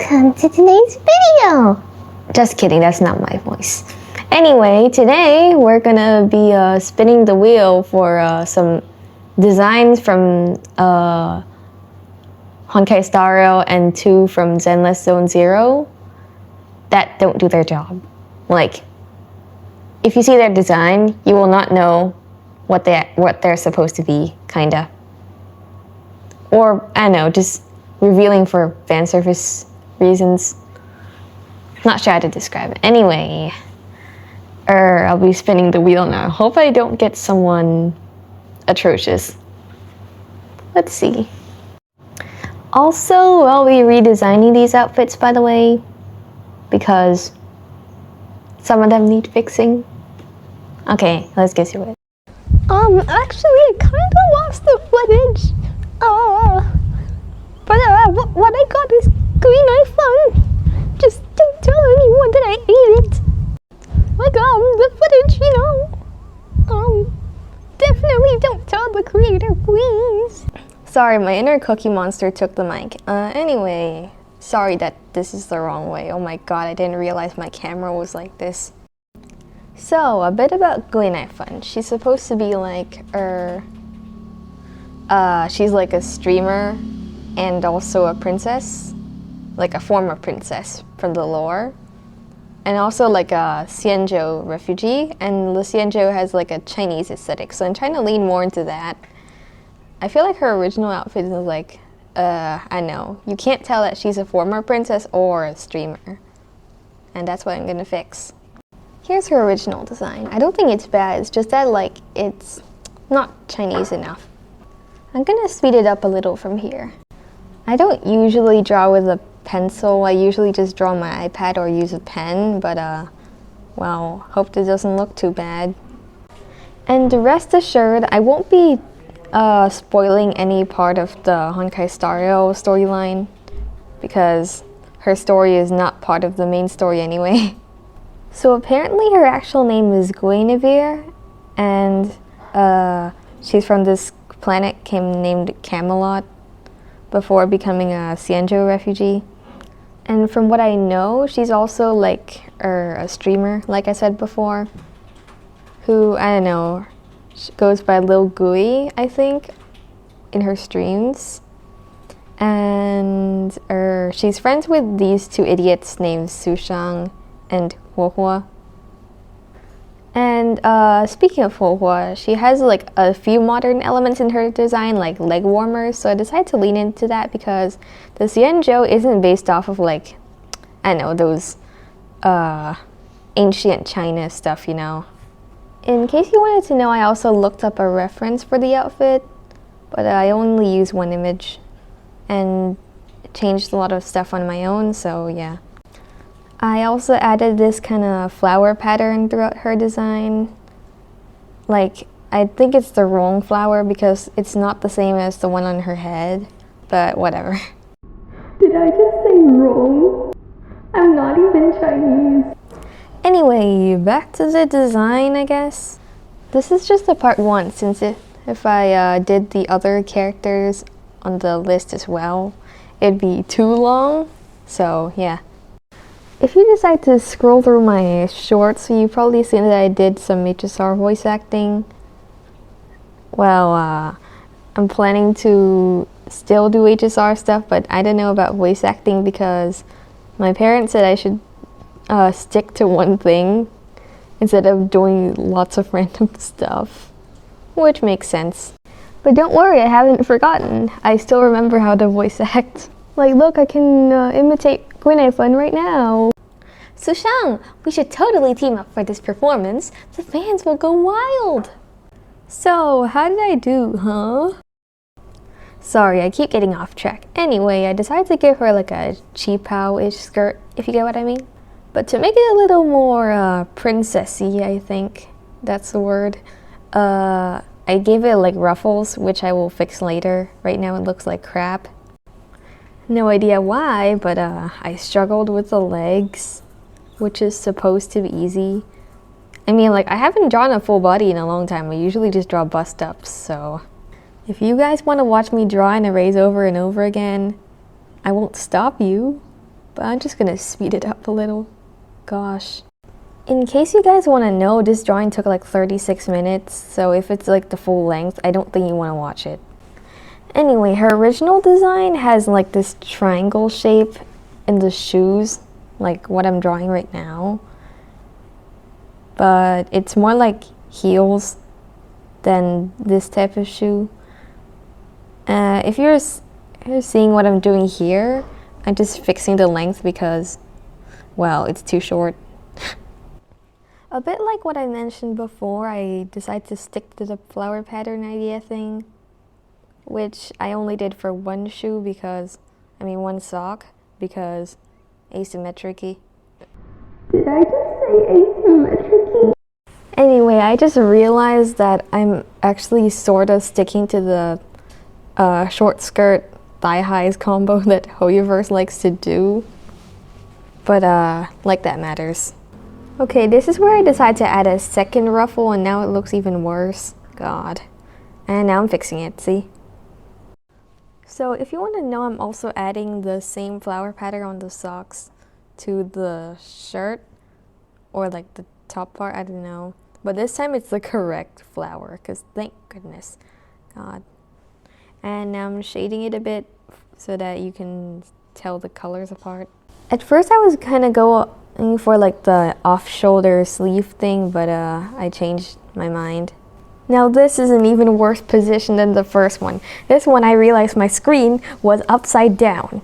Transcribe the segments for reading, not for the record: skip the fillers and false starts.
Welcome to today's video! Just kidding, that's not my voice. Anyway, today we're gonna be spinning the wheel for some designs from Honkai Star Rail and 2 from Zenless Zone Zero that don't do their job. Like, if you see their design, you will not know what they're supposed to be, kinda. Or, I don't know, just revealing for fan service reasons. Not sure how to describe it. Anyway, I'll be spinning the wheel now. Hope I don't get someone atrocious. Let's see. Also, I'll be redesigning these outfits, by the way, because some of them need fixing. Okay, let's get to it. Actually, I kind of lost the footage. But what I got is green iPhone. Just don't tell anyone that I ate it. Like, the footage, you know. Definitely don't tell the creator, please. Sorry, my inner cookie monster took the mic. Anyway, sorry that this is the wrong way. Oh my god, I didn't realize my camera was like this. So, a bit about Gui Fun. She's supposed to be like, she's like a streamer and also a princess. Like a former princess from the lore. And also like a Xianzhou refugee. And the Xianzhou has like a Chinese aesthetic. So I'm trying to lean more into that. I feel like her original outfit is like, I know. You can't tell that she's a former princess or a streamer. And that's what I'm gonna fix. Here's her original design. I don't think it's bad, it's just that like, it's not Chinese enough. I'm gonna speed it up a little from here. I don't usually draw with a pencil, I usually just draw on my iPad or use a pen, but well, hope this doesn't look too bad. And rest assured, I won't be spoiling any part of the Honkai Star Rail storyline, because her story is not part of the main story anyway. So apparently her actual name is Guinevere, and she's from this planet named Camelot before becoming a Xianzhou refugee. And from what I know, she's also like a streamer, like I said before, who, I don't know, goes by Lil Gui, I think, in her streams. And she's friends with these 2 idiots named Sushang and Huohua. And speaking of Huohua, she has like a few modern elements in her design, like leg warmers, so I decided to lean into that because the Xianzhou isn't based off of like, I don't know, those ancient China stuff, you know. In case you wanted to know, I also looked up a reference for the outfit, but I only used one image and changed a lot of stuff on my own, so yeah. I also added this kind of flower pattern throughout her design. Like, I think it's the wrong flower because it's not the same as the one on her head, but whatever. Did I just say wrong? I'm not even Chinese. Anyway, back to the design, I guess. This is just a part 1, since if I did the other characters on the list as well, it'd be too long, so yeah. If you decide to scroll through my shorts, you've probably seen that I did some HSR voice acting. Well, I'm planning to still do HSR stuff, but I don't know about voice acting because my parents said I should stick to one thing instead of doing lots of random stuff, which makes sense. But don't worry, I haven't forgotten. I still remember how to voice act. Like, look, I can imitate Gui Fun right now. Sushang, we should totally team up for this performance. The fans will go wild. So, how did I do, huh? Sorry, I keep getting off track. Anyway, I decided to give her like a cheapao-ish skirt, if you get what I mean. But to make it a little more princessy, I think that's the word, I gave it like ruffles, which I will fix later. Right now it looks like crap. No idea why, but I struggled with the legs, which is supposed to be easy. I mean, like, I haven't drawn a full body in a long time. I usually just draw bust-ups, so if you guys want to watch me draw and erase over and over again, I won't stop you. but I'm just gonna speed it up a little. Gosh. In case you guys want to know, this drawing took like 36 minutes, so if it's like the full length, I don't think you want to watch it. Anyway, her original design has like this triangle shape in the shoes, like what I'm drawing right now. But it's more like heels than this type of shoe. If you're seeing what I'm doing here, I'm just fixing the length because, well, it's too short. A bit like what I mentioned before, I decided to stick to the flower pattern idea thing, which I only did for one shoe because, one sock, because asymmetry. Did I just say asymmetry? Anyway, I just realized that I'm actually sort of sticking to the short skirt thigh highs combo that Hoyoverse likes to do, but like that matters. Okay, this is where I decided to add a second ruffle and now it looks even worse. God. And now I'm fixing it, see? So if you want to know, I'm also adding the same flower pattern on the socks to the shirt, or like the top part, I don't know. But this time it's the correct flower, because thank goodness. God. And now I'm shading it a bit so that you can tell the colors apart. At first I was kind of going for like the off-shoulder sleeve thing, but I changed my mind. Now this is an even worse position than the first one. This one I realized my screen was upside down.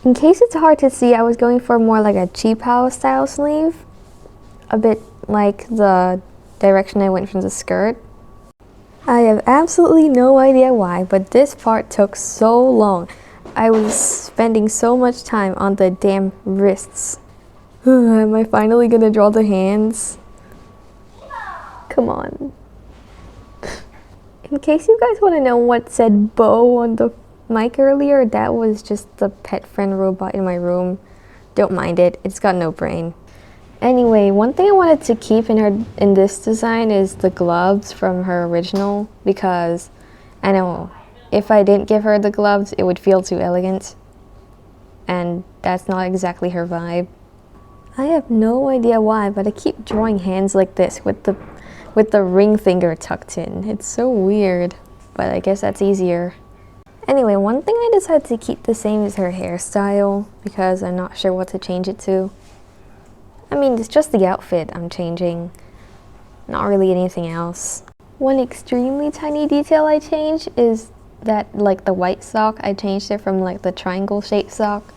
In case it's hard to see, I was going for more like a cheap house style sleeve. A bit like the direction I went from the skirt. I have absolutely no idea why, but this part took so long. I was spending so much time on the damn wrists. Am I finally gonna draw the hands? Come on. In case you guys want to know what said Bo on the mic earlier, that was just the pet friend robot in my room. Don't mind it, it's got no brain. Anyway, one thing I wanted to keep in this design is the gloves from her original, because I know if I didn't give her the gloves, it would feel too elegant. And that's not exactly her vibe. I have no idea why, but I keep drawing hands like this with the ring finger tucked in. It's so weird, but I guess that's easier. Anyway, one thing I decided to keep the same is her hairstyle, because I'm not sure what to change it to. It's just the outfit I'm changing, not really anything else. One extremely tiny detail I changed is that, like, the white sock, I changed it from like the triangle shaped sock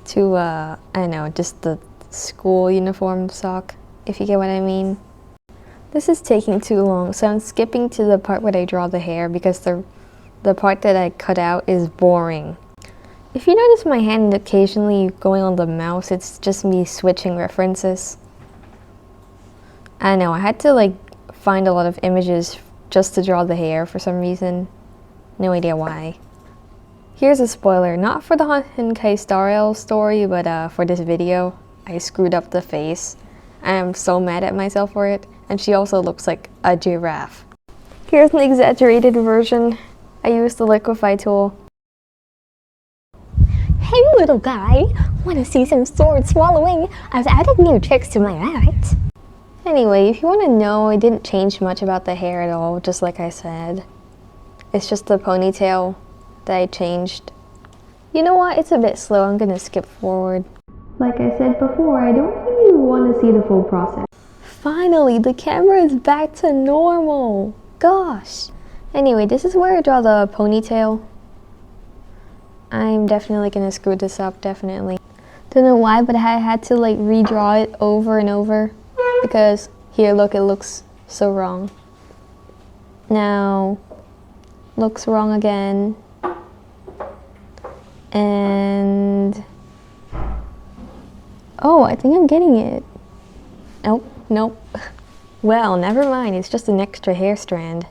to I don't know, just the school uniform sock, if you get what I mean. This is taking too long, so I'm skipping to the part where I draw the hair because the part that I cut out is boring. If you notice my hand occasionally going on the mouse, it's just me switching references. I know, I had to like find a lot of images just to draw the hair for some reason. No idea why. Here's a spoiler, not for the Honkai Star Rail story, but for this video. I screwed up the face. I am so mad at myself for it, and she also looks like a giraffe. Here's an exaggerated version. I used the liquify tool. Hey little guy, wanna see some sword swallowing? I've added new tricks to my art. Anyway, if you want to know, I didn't change much about the hair at all, just like I said. It's just the ponytail that I changed. You know what? It's a bit slow. I'm gonna skip forward. Like I said before, I don't think you want to see the full process. Finally, the camera is back to normal. Gosh. Anyway, this is where I draw the ponytail. I'm definitely gonna screw this up, definitely. Don't know why, but I had to like redraw it over and over because here, look, it looks so wrong. Now, looks wrong again. And oh, I think I'm getting it. Nope. Well, never mind, it's just an extra hair strand.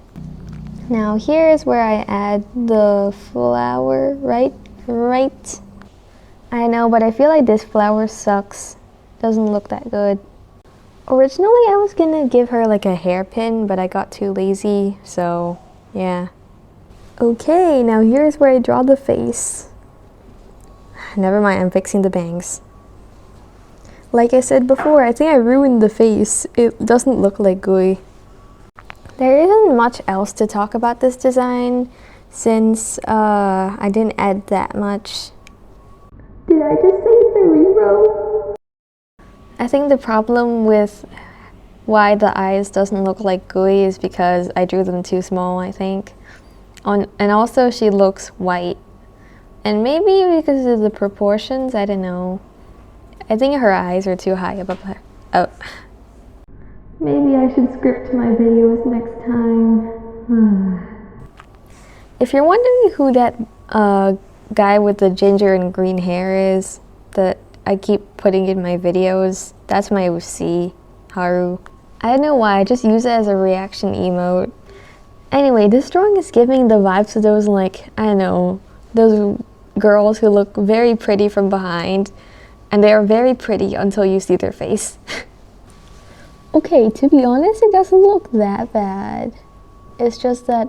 Now here is where I add the flower, right? I know, but I feel like this flower sucks. Doesn't look that good. Originally, I was gonna give her like a hairpin, but I got too lazy, so yeah. Okay, now here's where I draw the face. Never mind, I'm fixing the bangs. Like I said before, I think I ruined the face. It doesn't look like gooey. There isn't much else to talk about this design since I didn't add that much. Did I just say cerebro? I think the problem with why the eyes doesn't look like gooey is because I drew them too small, I think. And also she looks white. And maybe because of the proportions, I don't know. I think her eyes are too high above her. Oh. Maybe I should script my videos next time. If you're wondering who that guy with the ginger and green hair is that I keep putting in my videos, that's my OC, Haru. I don't know why, I just use it as a reaction emote. Anyway, this drawing is giving the vibes of those, like, I don't know, those girls who look very pretty from behind, and they are very pretty until you see their face. Okay, to be honest, it doesn't look that bad. It's just that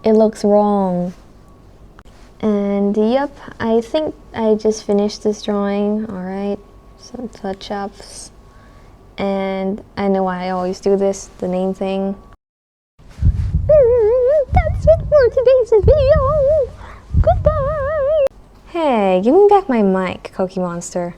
it looks wrong. And yep, I think I just finished this drawing. Alright, some touch-ups. And I know I always do this, the name thing. That's it for today's video. Goodbye. Hey, give me back my mic, Cookie Monster.